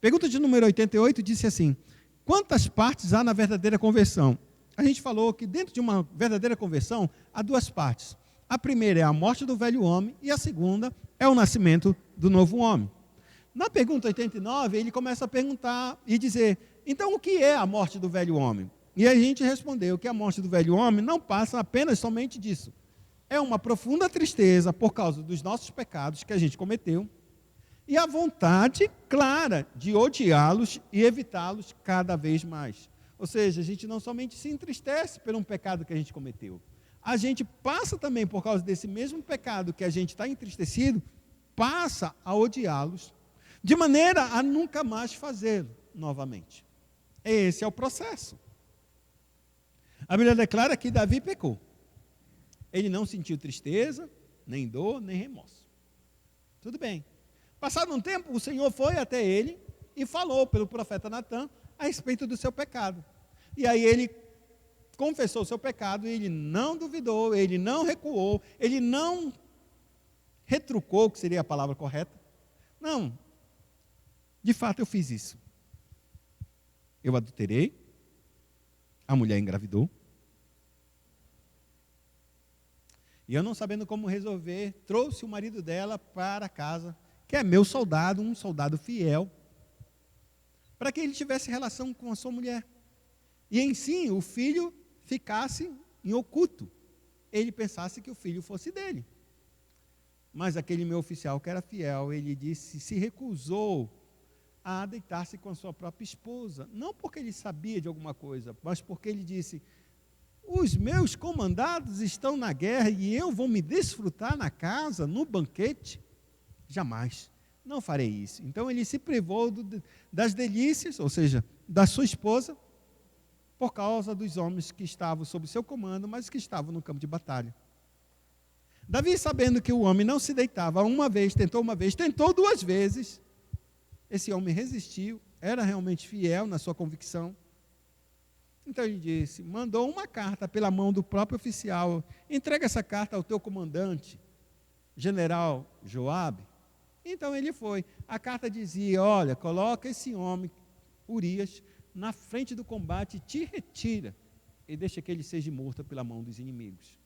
Pergunta de número 88 disse assim: quantas partes há na verdadeira conversão? A gente falou que dentro de uma verdadeira conversão há duas partes. A primeira é a morte do velho homem e a segunda é o nascimento do novo homem. Na pergunta 89, ele começa a perguntar e dizer: então o que é a morte do velho homem? E a gente respondeu que a morte do velho homem não passa apenas somente disso. É uma profunda tristeza por causa dos nossos pecados que a gente cometeu e a vontade clara de odiá-los e evitá-los cada vez mais. Ou seja, a gente não somente se entristece por um pecado que a gente cometeu, a gente passa também, por causa desse mesmo pecado que a gente está entristecido, passa a odiá-los, de maneira a nunca mais fazê-lo novamente. Esse é o processo. A Bíblia declara que Davi pecou. Ele não sentiu tristeza, nem dor, nem remorso. Tudo bem. Passado um tempo, o Senhor foi até ele e falou pelo profeta Natã a respeito do seu pecado. E aí ele confessou o seu pecado e ele não duvidou, ele não recuou, ele não retrucou, que seria a palavra correta. Não, de fato eu fiz isso. Eu adulterei, a mulher engravidou, e eu não sabendo como resolver, trouxe o marido dela para casa, que é meu soldado, um soldado fiel, para que ele tivesse relação com a sua mulher. E em si, o filho ficasse em oculto. Ele pensasse que o filho fosse dele. Mas aquele meu oficial que era fiel, ele disse, se recusou a deitar-se com a sua própria esposa. Não porque ele sabia de alguma coisa, mas porque ele disse, os meus comandados estão na guerra e eu vou me desfrutar na casa, no banquete? Jamais, não farei isso. Então ele se privou das delícias, ou seja, da sua esposa, por causa dos homens que estavam sob seu comando, mas que estavam no campo de batalha. Davi, sabendo que o homem não se deitava uma vez, tentou duas vezes, esse homem resistiu, era realmente fiel na sua convicção. Então ele disse, mandou uma carta pela mão do próprio oficial, entrega essa carta ao teu comandante, general Joabe. Então ele foi. A carta dizia, olha, coloca esse homem, Urias, na frente do combate, te retira e deixa que ele seja morto pela mão dos inimigos.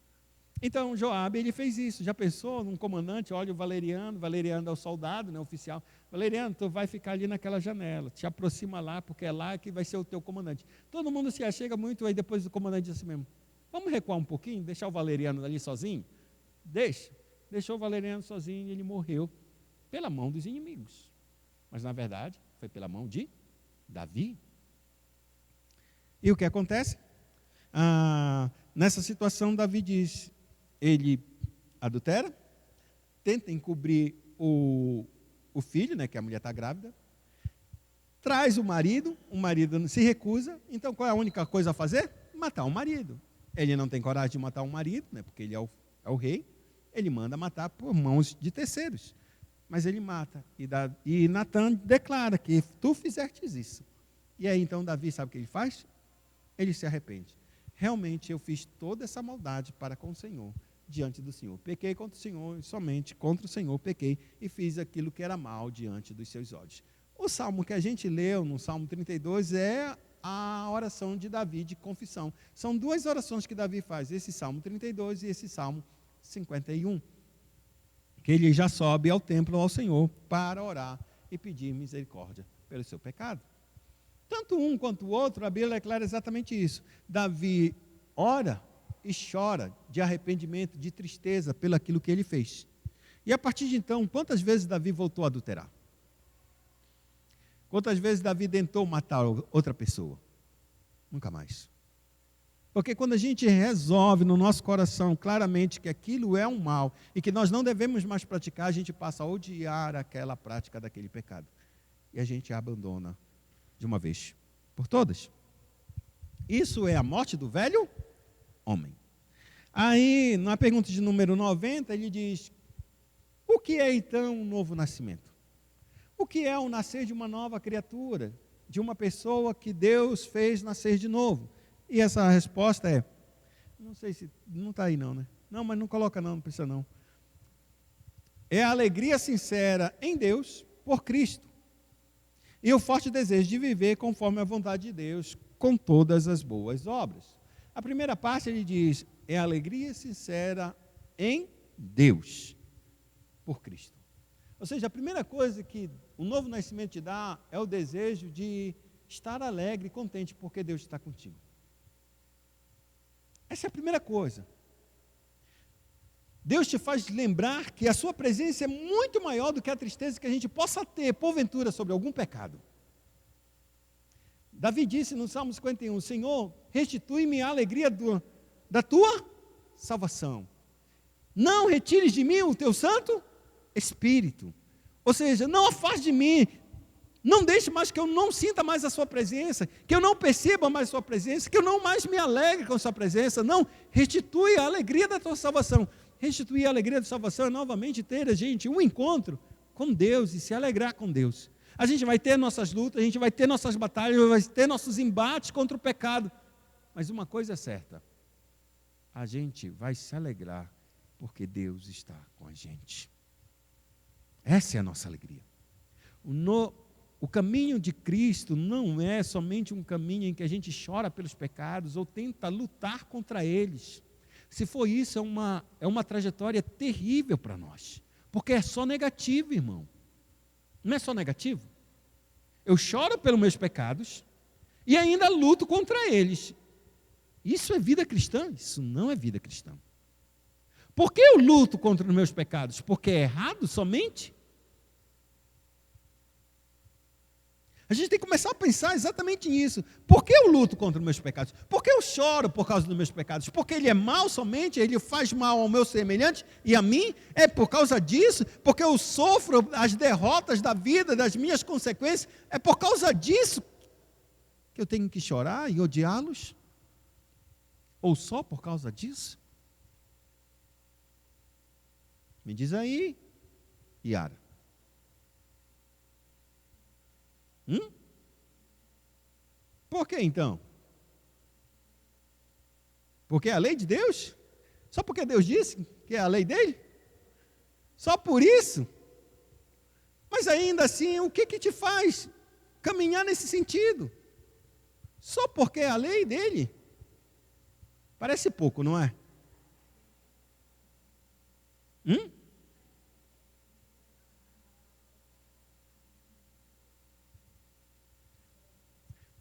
Então Joabe, ele fez isso. Já pensou num comandante? Olha o Valeriano é o soldado, né, oficial. Valeriano, tu vai ficar ali naquela janela, te aproxima lá, porque é lá que vai ser o teu comandante. Todo mundo se achega muito, aí depois o comandante diz assim mesmo, vamos recuar um pouquinho, deixar o Valeriano ali sozinho? Deixou o Valeriano sozinho e ele morreu pela mão dos inimigos. Mas na verdade, foi pela mão de Davi. E o que acontece? Nessa situação, Davi diz, ele adultera, tenta encobrir o filho, né, que a mulher está grávida, traz o marido se recusa, então qual é a única coisa a fazer? Matar o marido. Ele não tem coragem de matar o marido, né, porque ele é o rei, ele manda matar por mãos de terceiros, mas ele mata, e Natã declara que tu fizestes isso. E aí então Davi sabe o que ele faz? Ele se arrepende. Realmente eu fiz toda essa maldade para com o Senhor, diante do Senhor. Pequei contra o Senhor, somente contra o Senhor pequei e fiz aquilo que era mal diante dos seus olhos. O salmo que a gente leu, no Salmo 32, é a oração de Davi de confissão. São duas orações que Davi faz, esse Salmo 32 e esse Salmo 51, que ele já sobe ao templo ao Senhor para orar e pedir misericórdia pelo seu pecado. Tanto um quanto o outro, a Bíblia declara exatamente isso. Davi ora e chora de arrependimento, de tristeza pelo aquilo que ele fez. E a partir de então, quantas vezes Davi voltou a adulterar? Quantas vezes Davi tentou matar outra pessoa? Nunca mais. Porque quando a gente resolve no nosso coração claramente que aquilo é um mal e que nós não devemos mais praticar, a gente passa a odiar aquela prática daquele pecado. E a gente a abandona de uma vez por todas. Isso é a morte do velho homem. Aí, na pergunta de número 90, ele diz, o que é então um novo nascimento? O que é o nascer de uma nova criatura, de uma pessoa que Deus fez nascer de novo? E essa resposta é, não sei se, não está aí não, né? Não, mas não coloca não precisa não. É a alegria sincera em Deus, por Cristo. E o forte desejo de viver conforme a vontade de Deus, com todas as boas obras. A primeira parte ele diz, é alegria sincera em Deus, por Cristo. Ou seja, a primeira coisa que o novo nascimento te dá é o desejo de estar alegre e contente porque Deus está contigo. Essa é a primeira coisa. Deus te faz lembrar que a sua presença é muito maior do que a tristeza que a gente possa ter, porventura, sobre algum pecado. Davi disse no Salmo 51, Senhor, restitui-me a alegria da tua salvação. Não retires de mim o teu Santo Espírito. Ou seja, não afaste de mim, não deixe mais que eu não sinta mais a sua presença, que eu não perceba mais a sua presença, que eu não mais me alegre com a sua presença. Não, restitui a alegria da tua salvação. Restituir a alegria da salvação é novamente ter, gente, um encontro com Deus e se alegrar com Deus. A gente vai ter nossas lutas, a gente vai ter nossas batalhas, vai ter nossos embates contra o pecado. Mas uma coisa é certa, a gente vai se alegrar porque Deus está com a gente. Essa é a nossa alegria. O caminho de Cristo não é somente um caminho em que a gente chora pelos pecados ou tenta lutar contra eles. Se for isso, é uma trajetória terrível para nós. Porque é só negativo, irmão. Não é só negativo? Eu choro pelos meus pecados e ainda luto contra eles. Isso é vida cristã? Isso não é vida cristã. Por que eu luto contra os meus pecados? Porque é errado somente? A gente tem que começar a pensar exatamente nisso. Por que eu luto contra os meus pecados? Por que eu choro por causa dos meus pecados? Porque ele é mau somente, ele faz mal ao meu semelhante e a mim? É por causa disso? Porque eu sofro as derrotas da vida, das minhas consequências? É por causa disso que eu tenho que chorar e odiá-los? Ou só por causa disso? Me diz aí, Yara. Por que então? Porque é a lei de Deus? Só porque Deus disse que é a lei dele? Só por isso? Mas ainda assim, o que te faz caminhar nesse sentido? Só porque é a lei dele? Parece pouco, não é?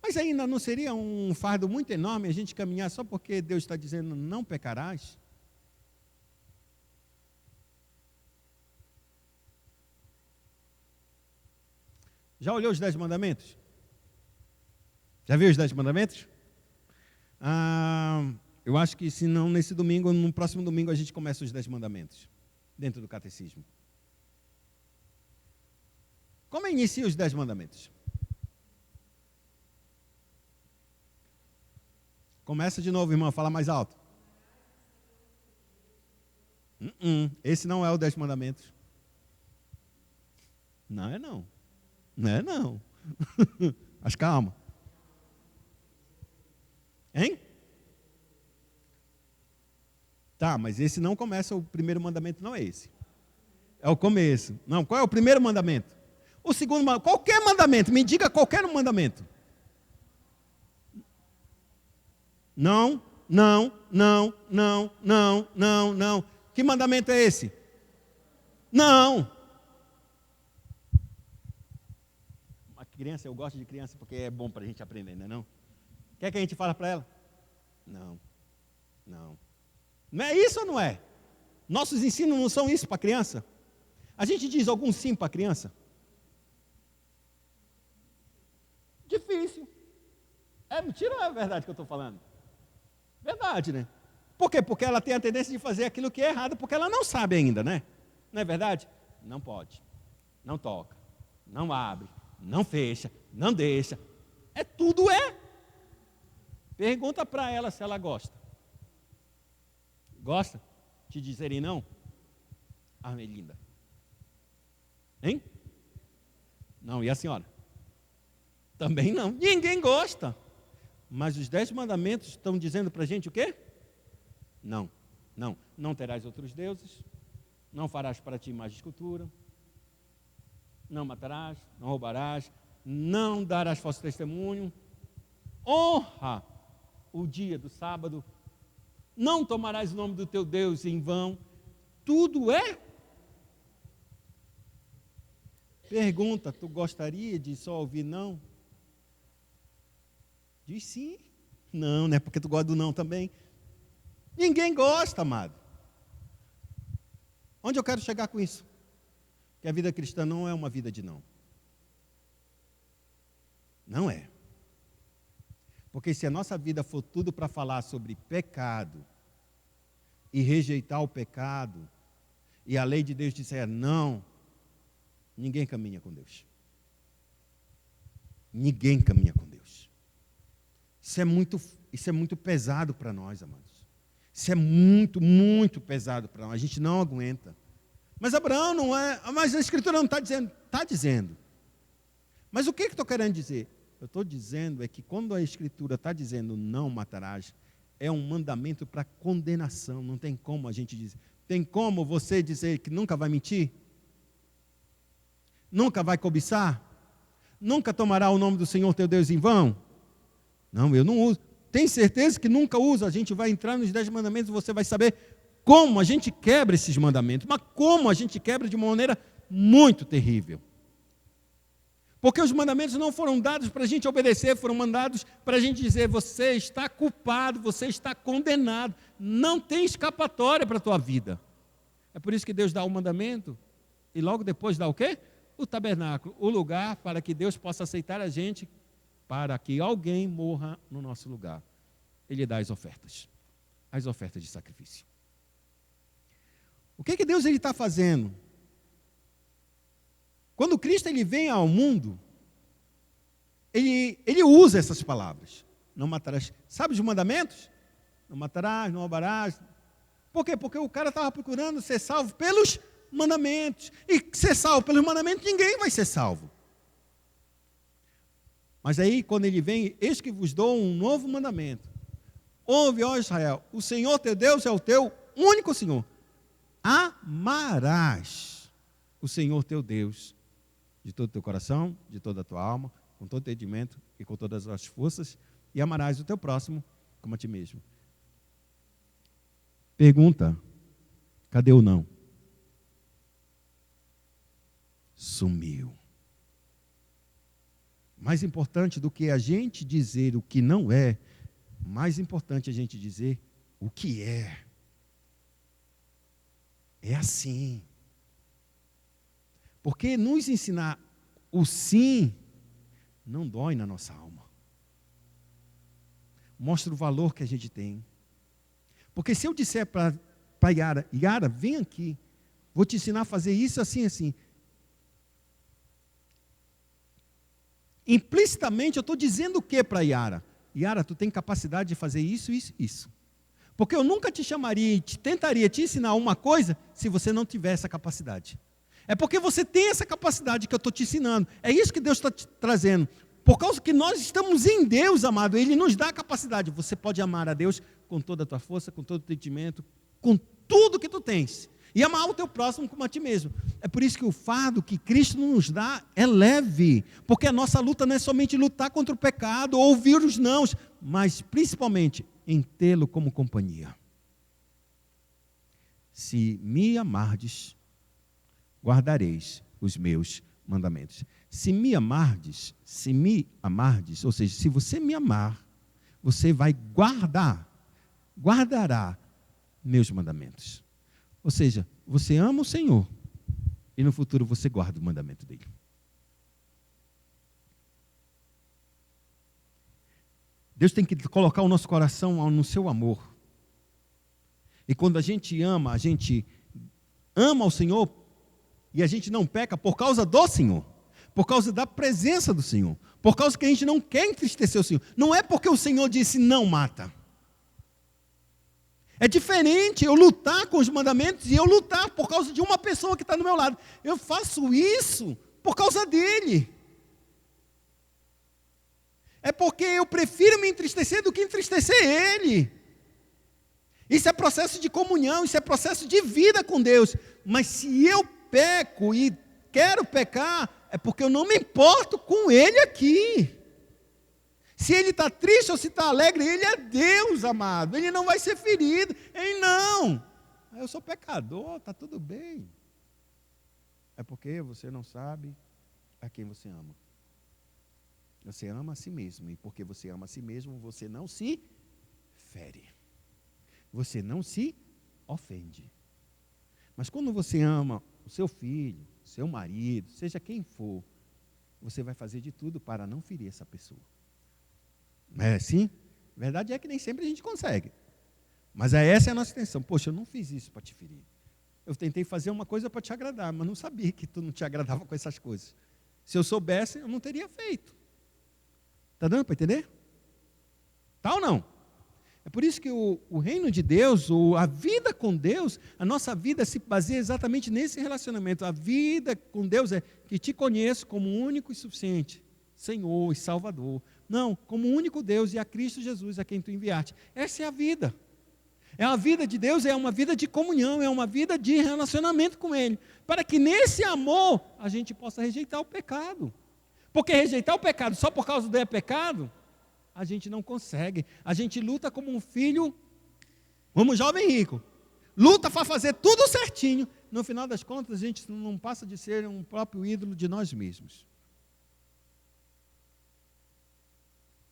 Mas ainda não seria um fardo muito enorme a gente caminhar só porque Deus está dizendo não pecarás? Já olhou os 10 mandamentos? Já viu os 10 mandamentos? Eu acho que se não nesse domingo, no próximo domingo a gente começa os 10 mandamentos, dentro do catecismo. Como inicia os 10 mandamentos? Começa de novo, irmão, fala mais alto. Esse não é o 10 mandamentos. Não é não. Não é não. Mas calma. Hein? Tá, mas esse não começa, o primeiro mandamento não é esse. É o começo. Não, qual é o primeiro mandamento? O segundo mandamento, qualquer mandamento, me diga qualquer mandamento. Não, não, não, não, não, não, não. Que mandamento é esse? Não. Uma criança, eu gosto de criança porque é bom para a gente aprender, não é não? Quer que a gente fale para ela? Não, não. Não é isso ou não é? Nossos ensinos não são isso para a criança? A gente diz algum sim para a criança? Difícil. É mentira ou é verdade que eu estou falando? Verdade, né? Por quê? Porque ela tem a tendência de fazer aquilo que é errado, porque ela não sabe ainda, né? Não é verdade? Não pode, não toca, não abre, não fecha, não deixa. Tudo é. Pergunta para ela se ela gosta. Gosta? Te dizerem não? Armelinda. Hein? Não, e a senhora? Também não. Ninguém gosta. Mas os 10 mandamentos estão dizendo para a gente o quê? Não, não. Não terás outros deuses, não farás para ti mais escultura, não matarás, não roubarás, não darás falso testemunho, honra o dia do sábado, não tomarás o nome do teu Deus em vão. Tudo é. Pergunta, tu gostaria de só ouvir não? Diz sim. Não, não é porque tu gosta do não também. Ninguém gosta, amado. Onde eu quero chegar com isso? Que a vida cristã não é uma vida de não. Não é. Porque se a nossa vida for tudo para falar sobre pecado e rejeitar o pecado, e a lei de Deus disser não, ninguém caminha com Deus. Ninguém caminha com Deus. Isso é muito pesado para nós, amados. Isso é muito, muito pesado para nós. A gente não aguenta. Mas Abraão não é. Mas a Escritura não está dizendo. Está dizendo. Mas o que estou querendo dizer? Eu estou dizendo é que quando a Escritura está dizendo não matarás, é um mandamento para condenação. Não tem como a gente dizer. Tem como você dizer que nunca vai mentir? Nunca vai cobiçar? Nunca tomará o nome do Senhor teu Deus em vão? Não, eu não uso. Tem certeza que nunca usa? A gente vai entrar nos 10 mandamentos e você vai saber como a gente quebra esses mandamentos. Mas como a gente quebra de uma maneira muito terrível. Porque os mandamentos não foram dados para a gente obedecer, foram mandados para a gente dizer, você está culpado, você está condenado, não tem escapatória para a tua vida. É por isso que Deus dá o mandamento e logo depois dá o quê? O tabernáculo, o lugar para que Deus possa aceitar a gente, para que alguém morra no nosso lugar. Ele dá as ofertas de sacrifício. O que Deus está fazendo? Quando Cristo ele vem ao mundo, ele usa essas palavras. Não matarás. Sabe os mandamentos? Não matarás, não roubarás. Por quê? Porque o cara estava procurando ser salvo pelos mandamentos. E ser salvo pelos mandamentos, ninguém vai ser salvo. Mas aí, quando ele vem, eis que vos dou um novo mandamento. Ouve, ó Israel, o Senhor teu Deus é o teu único Senhor. Amarás o Senhor teu Deus de todo o teu coração, de toda a tua alma, com todo o entendimento e com todas as forças, e amarás o teu próximo como a ti mesmo. Pergunta, cadê o não? Sumiu. Mais importante do que a gente dizer o que não é, mais importante a gente dizer o que é. É assim. Porque nos ensinar o sim não dói na nossa alma. Mostra o valor que a gente tem. Porque se eu disser para Yara, Yara, vem aqui, vou te ensinar a fazer isso assim, assim. Implicitamente eu estou dizendo o que para Yara? Yara, tu tem capacidade de fazer isso, isso, isso. Porque eu nunca te chamaria e tentaria te ensinar uma coisa se você não tiver essa capacidade. É porque você tem essa capacidade que eu estou te ensinando. É isso que Deus está te trazendo. Por causa que nós estamos em Deus, amado, Ele nos dá a capacidade. Você pode amar a Deus com toda a tua força, com todo o entendimento, com tudo que tu tens. E amar o teu próximo como a ti mesmo. É por isso que o fardo que Cristo nos dá é leve. Porque a nossa luta não é somente lutar contra o pecado, ou ouvir os nãos, mas principalmente em tê-lo como companhia. Se me amardes, guardareis os meus mandamentos. Se me amardes, ou seja, se você me amar, você vai guardará meus mandamentos. Ou seja, você ama o Senhor e no futuro você guarda o mandamento dele. Deus tem que colocar o nosso coração no seu amor. E quando a gente ama o Senhor e a gente não peca por causa do Senhor, por causa da presença do Senhor, por causa que a gente não quer entristecer o Senhor. Não é porque o Senhor disse não mata. É diferente eu lutar com os mandamentos e eu lutar por causa de uma pessoa que está do meu lado. Eu faço isso por causa dele. É porque eu prefiro me entristecer do que entristecer ele. Isso é processo de comunhão, isso é processo de vida com Deus. Mas se eu peco e quero pecar, É porque eu não me importo com ele aqui. Se ele está triste ou se está alegre, ele é Deus, amado. Ele não vai ser ferido. Ele não. Eu sou pecador, está tudo bem. É porque você não sabe a quem você ama. Você ama a si mesmo. E porque você ama a si mesmo, você não se fere. Você não se ofende. Mas quando você ama o seu filho, seu marido, seja quem for, você vai fazer de tudo para não ferir essa pessoa. Não é assim? A verdade é que nem sempre a gente consegue. Mas essa é a nossa intenção. Poxa, eu não fiz isso para te ferir. Eu tentei fazer uma coisa para te agradar, mas não sabia que tu não te agradava com essas coisas. Se eu soubesse, eu não teria feito. Está dando para entender? Tá ou não? É por isso que o reino de Deus, a vida com Deus, a nossa vida se baseia exatamente nesse relacionamento. A vida com Deus é que te conheço como único e suficiente, Senhor e Salvador. Não, como único Deus e a Cristo Jesus a quem tu enviaste. Essa é a vida. A vida de Deus é uma vida de comunhão, é uma vida de relacionamento com Ele. Para que nesse amor a gente possa rejeitar o pecado. Porque rejeitar o pecado só por causa do pecado, a gente não consegue. A gente luta como um filho, como um jovem rico. Luta para fazer tudo certinho. No final das contas, a gente não passa de ser um próprio ídolo de nós mesmos.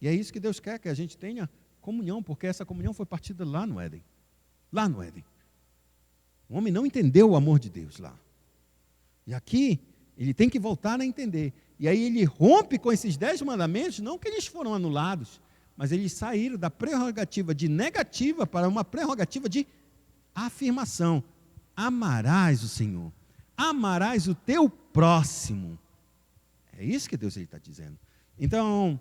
E é isso que Deus quer, que a gente tenha comunhão, porque essa comunhão foi partida lá no Éden. Lá no Éden. O homem não entendeu o amor de Deus lá. E aqui, ele tem que voltar a entender. E aí ele rompe com esses 10 mandamentos, não que eles foram anulados, mas eles saíram da prerrogativa de negativa para uma prerrogativa de afirmação. Amarás o Senhor. Amarás o teu próximo. É isso que Deus está dizendo. Então,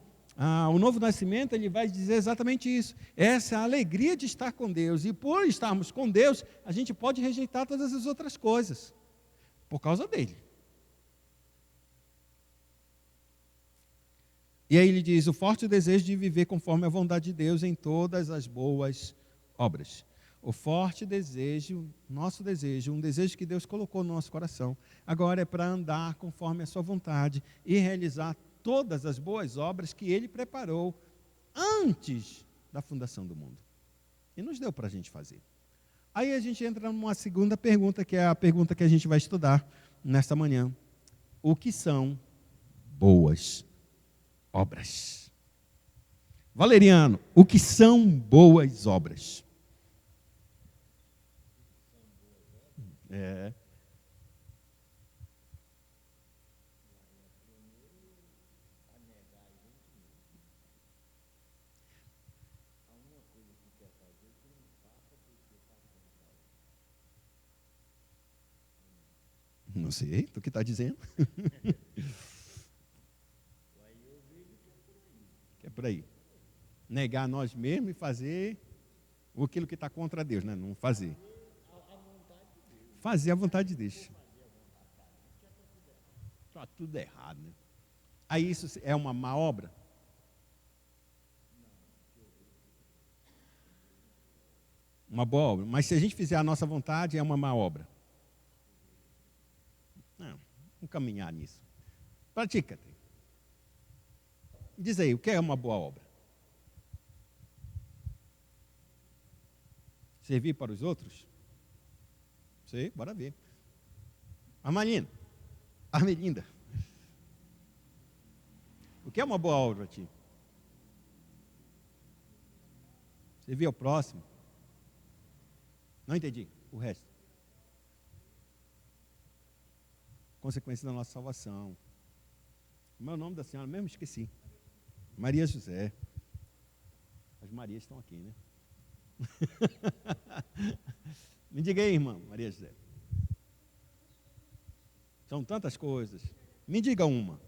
o novo nascimento, ele vai dizer exatamente isso. Essa é a alegria de estar com Deus. E por estarmos com Deus, a gente pode rejeitar todas as outras coisas. Por causa dele. E aí ele diz, o forte desejo de viver conforme a vontade de Deus em todas as boas obras. O forte desejo, nosso desejo, um desejo que Deus colocou no nosso coração, agora é para andar conforme a sua vontade e realizar todas as boas obras que Ele preparou antes da fundação do mundo. E nos deu para a gente fazer. Aí a gente entra numa segunda pergunta, que é a pergunta que a gente vai estudar nesta manhã. O que são boas obras? Valeriano, o que são boas obras? Não sei, tu que está dizendo. Que é por aí. Negar nós mesmos e fazer aquilo que está contra Deus, né? Não fazer. Fazer a vontade de Deus. Está tudo errado, né? Aí isso é uma má obra? Uma boa obra. Mas se a gente fizer a nossa vontade, é uma má obra. Não, vamos caminhar nisso. Pratica. Diz aí, o que é uma boa obra? Servir para os outros? Sei, bora ver. Armelinda. O que é uma boa obra para ti? Servir ao próximo? Não entendi o resto. Consequência da nossa salvação. Como é o nome da senhora mesmo? Esqueci. Maria José. As Marias estão aqui, né? Me diga aí, irmã, Maria José. São tantas coisas. Me diga uma.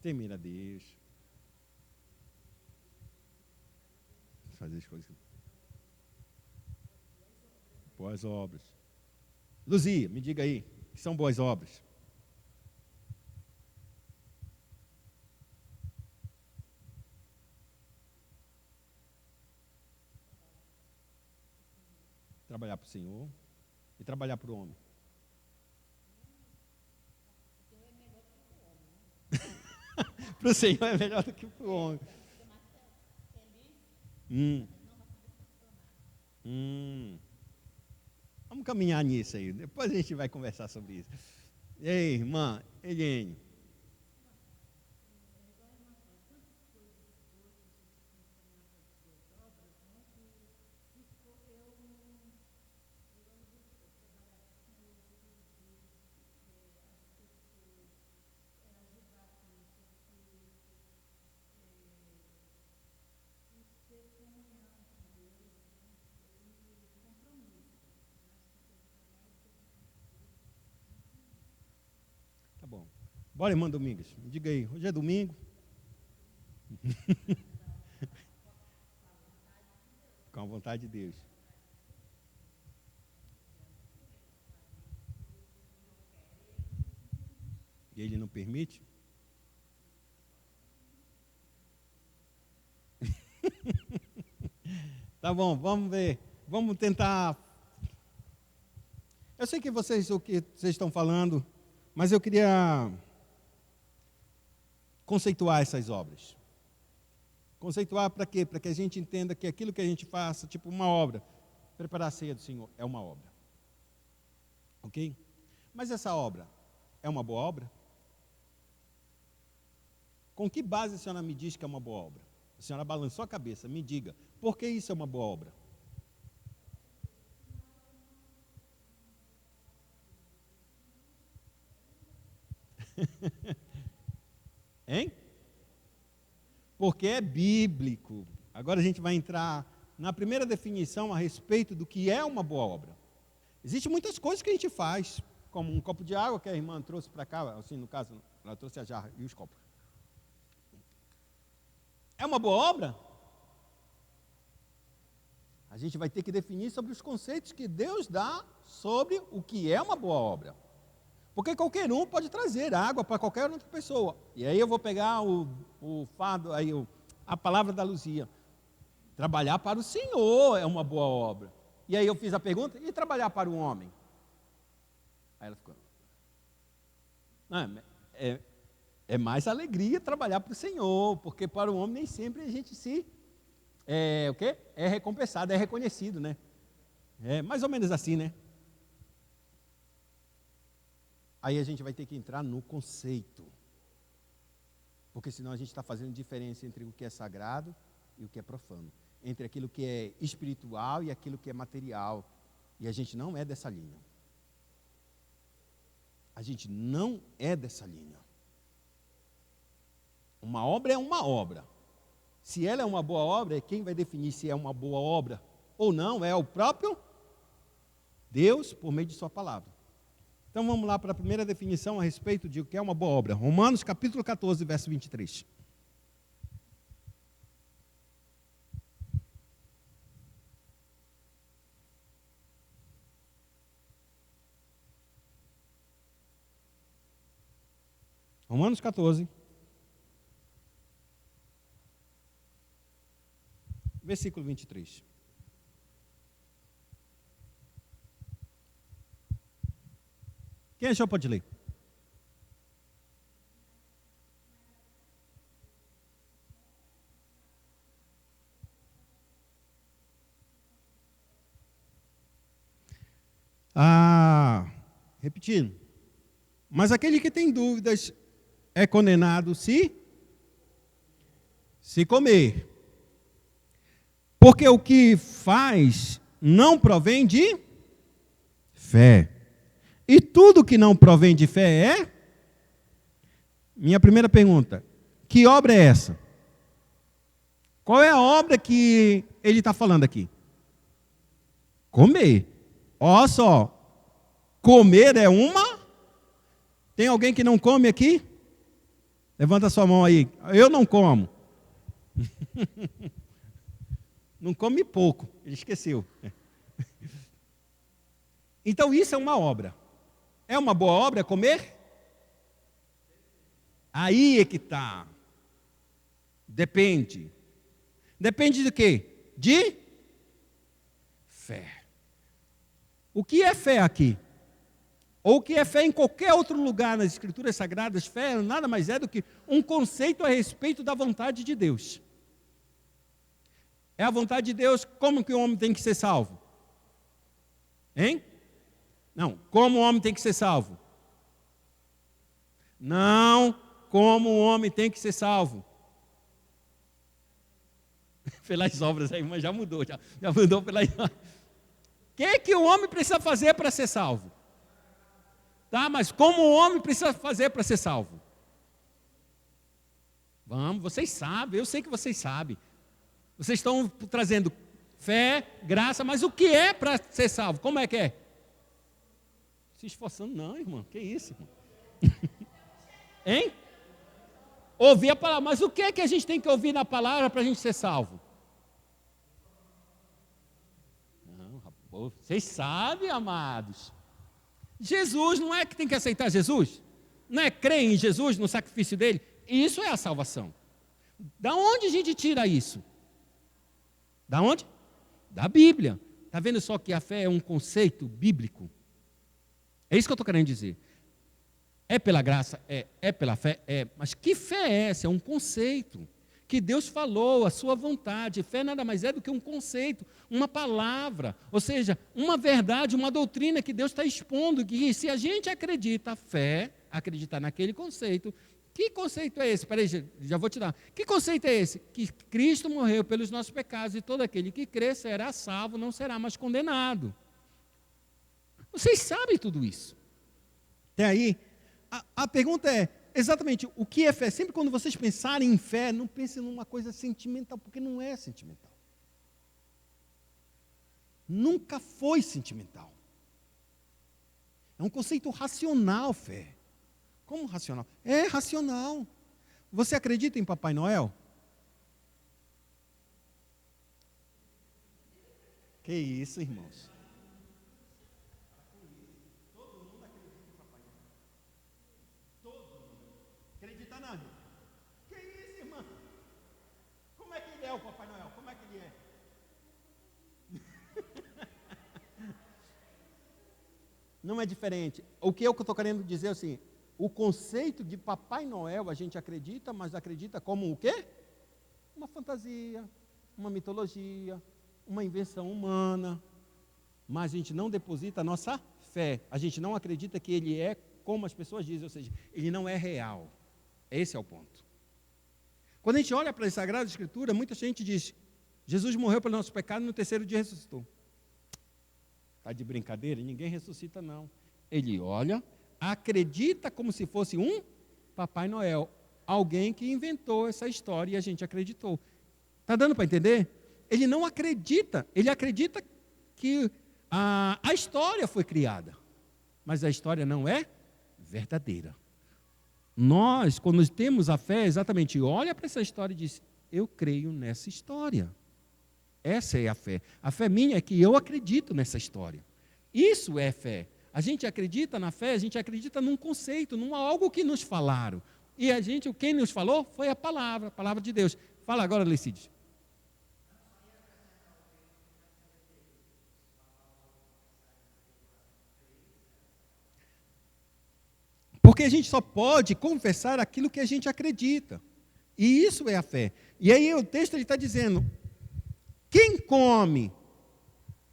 Temer a Deus. Fazer as coisas. Boas obras. Luzia, me diga aí, o que são boas obras? Trabalhar para o Senhor. e trabalhar para o homem? Para o Senhor é melhor do que para o homem. Vamos caminhar nisso aí. Depois a gente vai conversar sobre isso. E aí, irmã Eliane? Tá bom. Bora, irmã Domingues. Me diga aí, hoje é domingo. Com a vontade de Deus. E Ele não permite? Tá bom, vamos ver. Vamos tentar. Eu sei que o que vocês estão falando, mas eu queria conceituar essas obras. Conceituar para quê? Para que a gente entenda que aquilo que a gente faça, tipo uma obra, preparar a ceia do Senhor, é uma obra. Ok? Mas essa obra é uma boa obra? Com que base a senhora me diz que é uma boa obra? A senhora balançou a cabeça, me diga, por que isso é uma boa obra? Hein? Porque é bíblico. Agora a gente vai entrar na primeira definição a respeito do que é uma boa obra. Existem muitas coisas que a gente faz, como um copo de água que a irmã trouxe para cá, assim, no caso, ela trouxe a jarra e os copos. É uma boa obra? A gente vai ter que definir sobre os conceitos que Deus dá sobre o que é uma boa obra. Porque qualquer um pode trazer água para qualquer outra pessoa. E aí eu vou pegar o fado, aí a palavra da Luzia. Trabalhar para o Senhor é uma boa obra. E aí eu fiz a pergunta, e trabalhar para o homem? Aí ela ficou. Não, é mais alegria trabalhar para o Senhor, porque para o homem nem sempre a gente o quê? É recompensado, é reconhecido, né? É mais ou menos assim, né? Aí a gente vai ter que entrar no conceito. Porque senão a gente está fazendo diferença entre o que é sagrado e o que é profano. Entre aquilo que é espiritual e aquilo que é material. E a gente não é dessa linha. A gente não é dessa linha. Uma obra é uma obra. Se ela é uma boa obra, quem vai definir se é uma boa obra ou não é o próprio Deus por meio de sua palavra. Então vamos lá para a primeira definição a respeito de o que é uma boa obra. Romanos capítulo 14, verso 23. Romanos 14, versículo 23. Quem achou pode ler. Repetindo. Mas aquele que tem dúvidas é condenado se comer. Porque o que faz não provém de fé. E tudo que não provém de fé é? Minha primeira pergunta, que obra é essa? Qual é a obra que ele está falando aqui? Comer. Olha só, comer é uma? Tem alguém que não come aqui? Levanta sua mão aí. Eu não como. Não come pouco, ele esqueceu. Então isso é uma obra. É uma boa obra comer? Aí é que está. Depende. Depende de quê? De fé. O que é fé aqui? Ou o que é fé em qualquer outro lugar nas Escrituras Sagradas, fé nada mais é do que um conceito a respeito da vontade de Deus. É a vontade de Deus, como que o homem tem que ser salvo? Hein? Não, como o homem tem que ser salvo? Não, como o homem tem que ser salvo. Pelas obras, a irmã já mudou, já mudou pelas obras. O que o homem precisa fazer para ser salvo? Tá, mas como o homem precisa fazer para ser salvo? Vamos, vocês sabem, eu sei que vocês sabem. Vocês estão trazendo fé, graça, mas o que é para ser salvo? Como é que é? Se esforçando não, irmão, que isso, irmão? Hein? Ouvir a palavra, mas o que é que a gente tem que ouvir na palavra para a gente ser salvo? Não, rapaz, vocês sabem, amados. Jesus, não é que tem que aceitar Jesus? Não é crer em Jesus, no sacrifício dele? Isso é a salvação. Da onde a gente tira isso? Da onde? Da Bíblia. Está vendo só que a fé é um conceito bíblico? É isso que eu estou querendo dizer. É pela graça? É pela fé? É. Mas que fé é essa? É um conceito que Deus falou, a sua vontade. Fé nada mais é do que um conceito, uma palavra. Ou seja, uma verdade, uma doutrina que Deus está expondo. Que se a gente acredita, fé, acreditar naquele conceito. Que conceito é esse? Peraí, já vou te dar. Que conceito é esse? Que Cristo morreu pelos nossos pecados e todo aquele que crê será salvo, não será mais condenado. Vocês sabem tudo isso. Até aí, a pergunta é, exatamente, o que é fé? Sempre quando vocês pensarem em fé, não pensem numa coisa sentimental, porque não é sentimental. Nunca foi sentimental. É um conceito racional, fé. Como racional? É racional. Você acredita em Papai Noel? Que isso, irmãos? Todo mundo acredita em Papai Noel. Todo mundo. Acredita não? Que isso, irmão? Como é que ele é o Papai Noel? Como é que ele é? Não é diferente. O que eu estou querendo dizer é assim, o conceito de Papai Noel a gente acredita, mas acredita como o quê? Uma fantasia, uma mitologia, uma invenção humana. Mas a gente não deposita a nossa fé. A gente não acredita que ele é como as pessoas dizem, ou seja, ele não é real. Esse é o ponto. Quando a gente olha para a Sagrada Escritura, muita gente diz, Jesus morreu pelo nosso pecado e no terceiro dia ressuscitou. Está de brincadeira? Ninguém ressuscita não. Ele olha, acredita como se fosse um Papai Noel, alguém que inventou essa história e a gente acreditou. Está dando para entender? Ele não acredita, ele acredita que a história foi criada, mas a história não é verdadeira. Nós, quando temos a fé, exatamente, olha para essa história e diz, eu creio nessa história. Essa é a fé. A fé minha é que eu acredito nessa história. Isso é fé. A gente acredita na fé, a gente acredita num conceito, num algo que nos falaram. E a gente, quem nos falou foi a palavra de Deus. Fala agora, Lecídios. Porque a gente só pode confessar aquilo que a gente acredita. E isso é a fé. E aí o texto está dizendo, quem come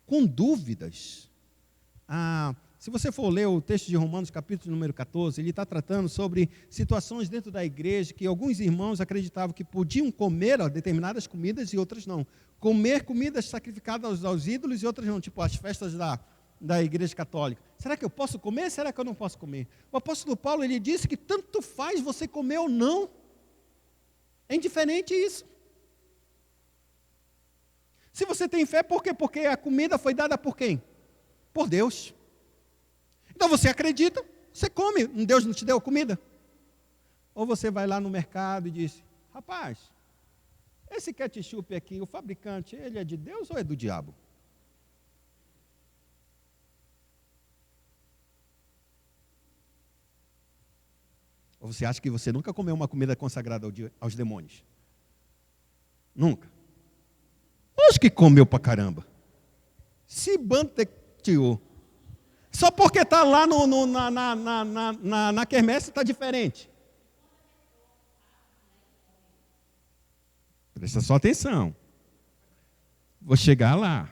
com dúvidas, se você for ler o texto de Romanos, capítulo número 14, ele está tratando sobre situações dentro da igreja que alguns irmãos acreditavam que podiam comer determinadas comidas e outras não. Comer comidas sacrificadas aos ídolos e outras não, tipo as festas da igreja católica. Será que eu posso comer? Será que eu não posso comer? O apóstolo Paulo, ele disse que tanto faz você comer ou não. É indiferente isso. Se você tem fé, por quê? Porque a comida foi dada por quem? Por Deus. Então você acredita, você come. Deus não te deu a comida? Ou você vai lá no mercado e diz, rapaz, esse ketchup aqui, o fabricante, ele é de Deus ou é do diabo? Ou você acha que você nunca comeu uma comida consagrada aos demônios? Nunca. Acho que comeu pra caramba. Se banteteou. Só porque está lá na quermesse está diferente. Presta só atenção. Vou chegar lá.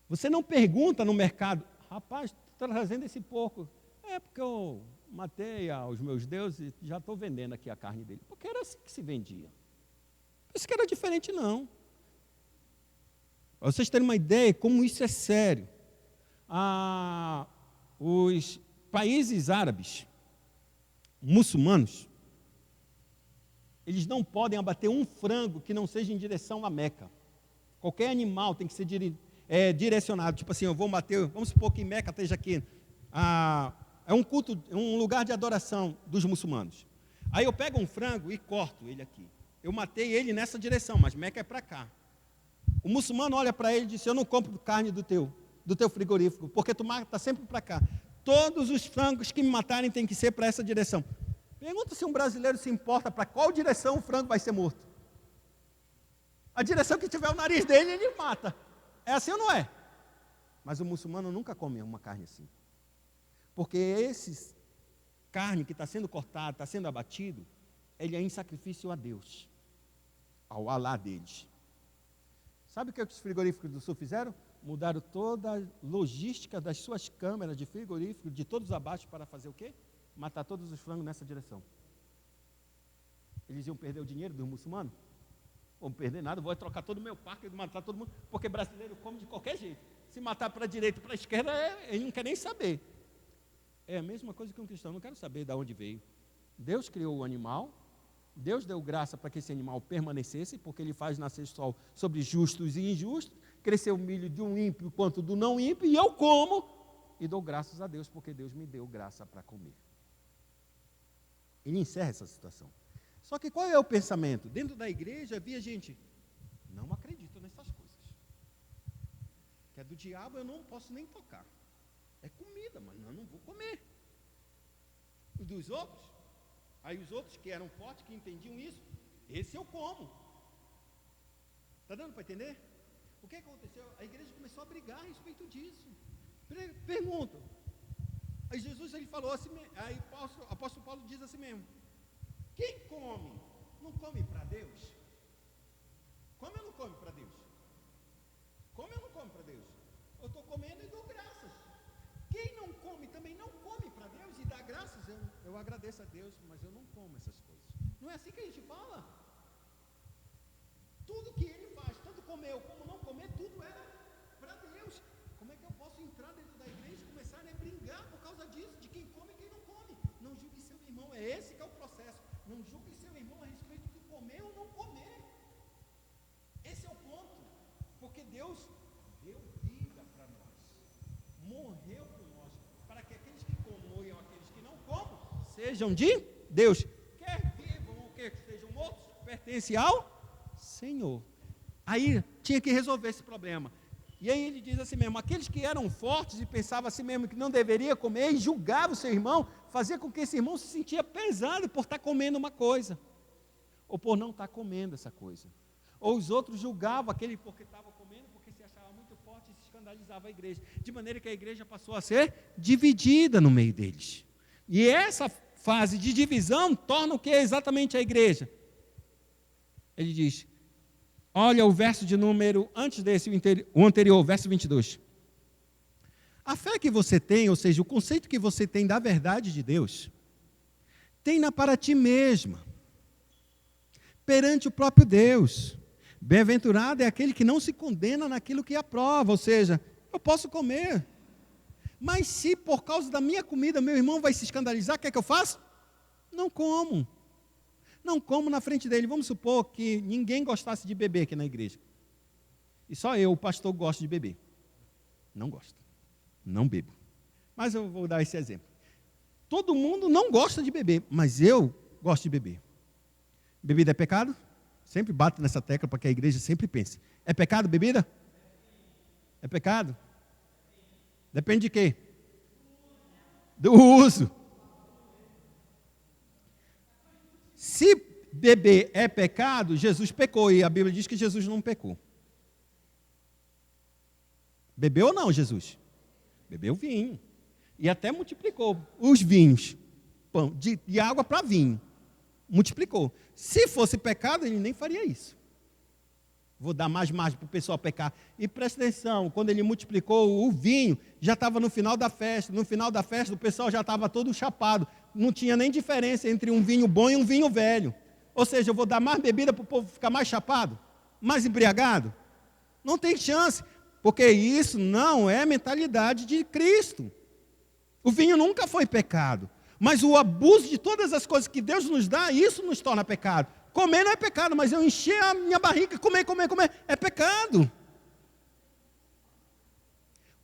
Você não pergunta no mercado, rapaz, estou trazendo esse porco. É porque eu matei aos meus deuses e já estou vendendo aqui a carne dele. Porque era assim que se vendia. Isso que era diferente, não. Para vocês terem uma ideia como isso é sério. Os países árabes, muçulmanos, eles não podem abater um frango que não seja em direção à Meca. Qualquer animal tem que ser direcionado. Tipo assim, eu vou bater, vamos supor que em Meca esteja aqui. É um culto, um lugar de adoração dos muçulmanos. Aí eu pego um frango e corto ele aqui. Eu matei ele nessa direção, mas Meca é para cá. O muçulmano olha para ele e diz, eu não compro carne do teu frigorífico, porque tu mata sempre para cá. Todos os frangos que me matarem têm que ser para essa direção. Pergunta se um brasileiro se importa para qual direção o frango vai ser morto. A direção que tiver o nariz dele, ele mata. É assim ou não é? Mas o muçulmano nunca come uma carne assim. Porque esse carne que está sendo cortada, está sendo abatido, ele é em sacrifício a Deus, ao Alá deles. Sabe o que os frigoríficos do Sul fizeram? Mudaram toda a logística das suas câmeras de frigorífico, de todos abaixo, para fazer o quê? Matar todos os frangos nessa direção. Eles iam perder o dinheiro dos muçulmanos? Não vão perder nada, vou trocar todo o meu parque e matar todo mundo, porque brasileiro come de qualquer jeito. Se matar para a direita e para a esquerda, ele não quer nem saber. É a mesma coisa que um cristão, não quero saber de onde veio. Deus criou o animal, Deus deu graça para que esse animal permanecesse, porque ele faz nascer sol sobre justos e injustos, cresceu o milho de um ímpio quanto do não ímpio, e eu como, e dou graças a Deus, porque Deus me deu graça para comer. Ele encerra essa situação. Só que qual é o pensamento? Dentro da igreja havia gente, não acredito nessas coisas. Que é do diabo, eu não posso nem tocar. É comida, mas eu não vou comer. E dos outros? Aí os outros que eram fortes, que entendiam isso, esse eu como. Está dando para entender? O que aconteceu? A igreja começou a brigar a respeito disso. Pergunta. Aí Jesus ele falou assim, aí o apóstolo Paulo diz assim mesmo, quem come, não come para Deus? Come ou não come para Deus? Come ou não come para Deus? Eu estou comendo e dou graças. Quem não come também não come para Deus e dá graças. Eu agradeço a Deus, mas eu não como essas coisas. Não é assim que a gente fala? Tudo que ele faz, tanto comer como não comer, tudo era para Deus. Como é que eu posso entrar dentro da igreja e começar a brigar por causa disso, de quem come e quem não come? Não julgue seu irmão, é esse que é o processo. Não julgue seu irmão a respeito de comer ou não comer. Esse é o ponto. Porque Deus deu vida para nós. Morreu por nós. Para que aqueles que comam e aqueles que não comam sejam de Deus. Quer vivam ou quer que sejam mortos, pertence ao Senhor. Aí tinha que resolver esse problema. E aí ele diz assim mesmo, aqueles que eram fortes e pensavam assim mesmo que não deveria comer e julgava o seu irmão, fazia com que esse irmão se sentia pesado por estar comendo uma coisa, ou por não estar comendo essa coisa. Ou os outros julgavam aquele porque estava comendo, porque se achava muito forte e se escandalizava a igreja. De maneira que a igreja passou a ser dividida no meio deles. E essa fase de divisão torna o que é exatamente a igreja? Ele diz, olha o verso de número, antes desse, o anterior, verso 22. A fé que você tem, ou seja, o conceito que você tem da verdade de Deus, tenha para ti mesma, perante o próprio Deus. Bem-aventurado é aquele que não se condena naquilo que aprova, ou seja, eu posso comer, mas se por causa da minha comida meu irmão vai se escandalizar, o que é que eu faço? Não como. Não como na frente dele. Vamos supor que ninguém gostasse de beber aqui na igreja. E só eu, o pastor, gosto de beber. Não gosto. Não bebo. Mas eu vou dar esse exemplo. Todo mundo não gosta de beber, mas eu gosto de beber. Bebida é pecado? Sempre bato nessa tecla para que a igreja sempre pense. É pecado bebida? É pecado? Depende de quê? Do uso. Se beber é pecado, Jesus pecou, e a Bíblia diz que Jesus não pecou. Bebeu ou não, Jesus? bebeu vinho. E até multiplicou os vinhos, pão, de água para vinho. Multiplicou. Se fosse pecado, ele nem faria isso. Vou dar mais margem para o pessoal pecar. E presta atenção, quando ele multiplicou o vinho, já estava no final da festa. No final da festa, o pessoal já estava todo chapado. Não tinha nem diferença entre um vinho bom e um vinho velho. Ou seja, eu vou dar mais bebida para o povo ficar mais chapado? Mais embriagado? Não tem chance, porque isso não é mentalidade de Cristo. O vinho nunca foi pecado. Mas o abuso de todas as coisas que Deus nos dá, isso nos torna pecado. Comer não é pecado, mas eu encher a minha barriga, comer, é pecado.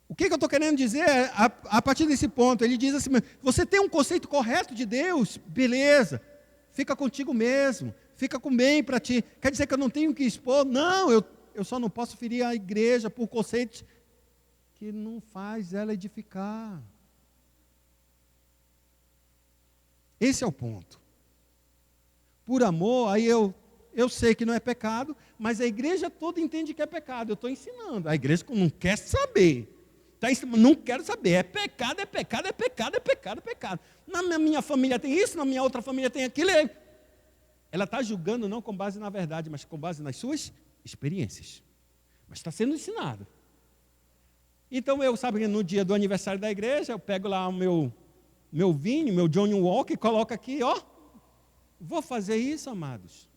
O que eu estou querendo dizer a partir desse ponto? Ele diz assim, você tem um conceito correto de Deus, beleza, fica contigo mesmo, fica com bem para ti. Quer dizer que eu não tenho que expor? Não, eu só não posso ferir a igreja por conceitos que não faz ela edificar. Esse é o ponto. Por amor, aí eu sei que não é pecado, mas a igreja toda entende que é pecado. Eu estou ensinando. A igreja não quer saber. Não quero saber. É pecado, é pecado, é pecado, é pecado, é pecado. Na minha família tem isso, na minha outra família tem aquilo. Ela está julgando não com base na verdade, mas com base nas suas experiências. Mas está sendo ensinado. Então sabe, no dia do aniversário da igreja, eu pego lá o meu vinho, meu Johnny Walker, e coloco aqui, ó. Vou fazer isso, amados.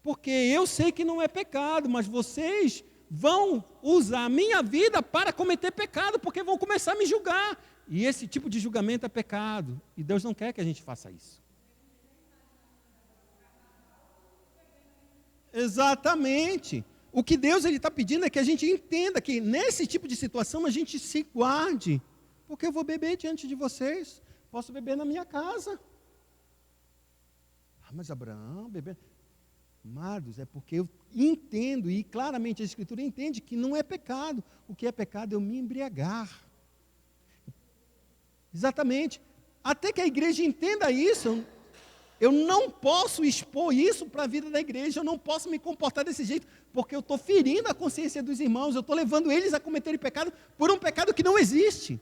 Porque eu sei que não é pecado, mas vocês vão usar a minha vida para cometer pecado, porque vão começar a me julgar. E esse tipo de julgamento é pecado. E Deus não quer que a gente faça isso. Exatamente. O que Deus está pedindo é que a gente entenda que nesse tipo de situação a gente se guarde. Porque eu vou beber diante de vocês. Posso beber na minha casa. Mas Abraão, beber... Amados, é porque eu entendo, e claramente a Escritura entende que não é pecado. O que é pecado é eu me embriagar. Exatamente. Até que a igreja entenda isso, eu não posso expor isso para a vida da igreja, eu não posso me comportar desse jeito, porque eu estou ferindo a consciência dos irmãos, eu estou levando eles a cometerem pecado por um pecado que não existe.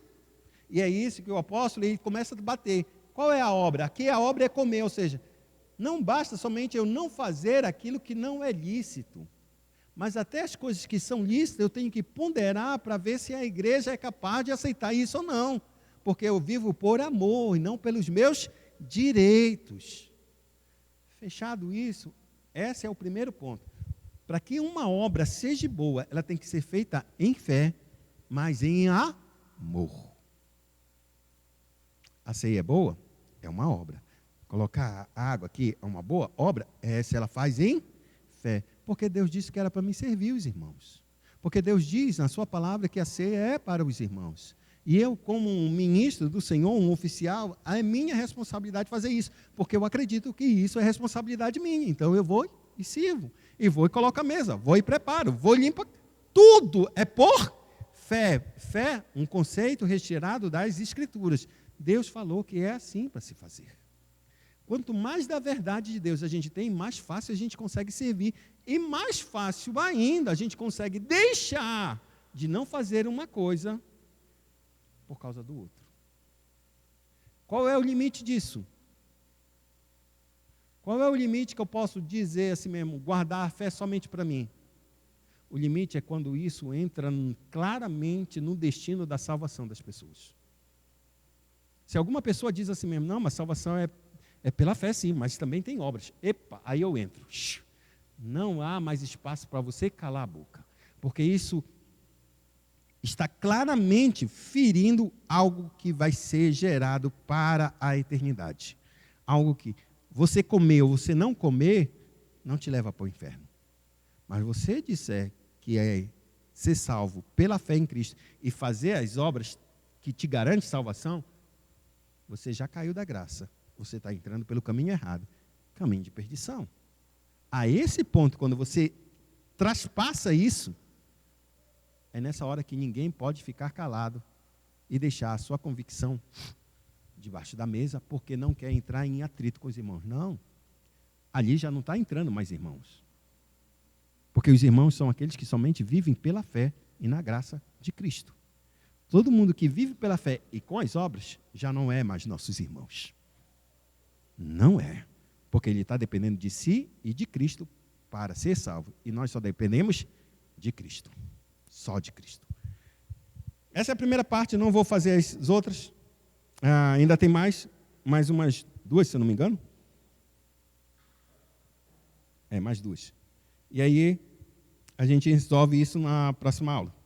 E é isso que o apóstolo ele começa a bater. Qual é a obra? Aqui a obra é comer, ou seja, não basta somente eu não fazer aquilo que não é lícito, mas até as coisas que são lícitas eu tenho que ponderar para ver se a igreja é capaz de aceitar isso ou não, porque eu vivo por amor e não pelos meus direitos. Fechado isso, esse é o primeiro ponto. Para que uma obra seja boa, ela tem que ser feita em fé, mas em amor. A ceia é boa? É uma obra. Colocar a água aqui é uma boa obra? Se ela faz em fé. Porque Deus disse que era para me servir os irmãos. Porque Deus diz na sua palavra que a ceia é para os irmãos. E eu, como um ministro do Senhor, um oficial, é minha responsabilidade fazer isso. Porque eu acredito que isso é responsabilidade minha. Então eu vou e sirvo. E vou e coloco a mesa. Vou e preparo. Vou e limpo. Tudo é por fé. Fé, um conceito retirado das Escrituras. Deus falou que é assim para se fazer. Quanto mais da verdade de Deus a gente tem, mais fácil a gente consegue servir. E mais fácil ainda a gente consegue deixar de não fazer uma coisa por causa do outro. Qual é o limite disso? Qual é o limite que eu posso dizer assim mesmo, guardar a fé somente para mim? O limite é quando isso entra claramente no destino da salvação das pessoas. Se alguma pessoa diz assim mesmo, não, mas salvação é pela fé sim, mas também tem obras. Epa, aí eu entro. Não há mais espaço para você calar a boca. Porque isso está claramente ferindo algo que vai ser gerado para a eternidade. Algo que você comer ou você não comer, não te leva para o inferno. Mas você disser que é ser salvo pela fé em Cristo e fazer as obras que te garantem salvação, você já caiu da graça. Você está entrando pelo caminho errado, caminho de perdição. A esse ponto, quando você traspassa isso, é nessa hora que ninguém pode ficar calado e deixar a sua convicção debaixo da mesa, porque não quer entrar em atrito com os irmãos. Não, ali já não está entrando mais irmãos. Porque os irmãos são aqueles que somente vivem pela fé e na graça de Cristo. Todo mundo que vive pela fé e com as obras já não é mais nossos irmãos. Não é. Porque ele está dependendo de si e de Cristo para ser salvo. E nós só dependemos de Cristo. Só de Cristo. Essa é a primeira parte, não vou fazer as outras. Ainda tem mais umas 2, se eu não me engano. Mais 2. E aí, a gente resolve isso na próxima aula.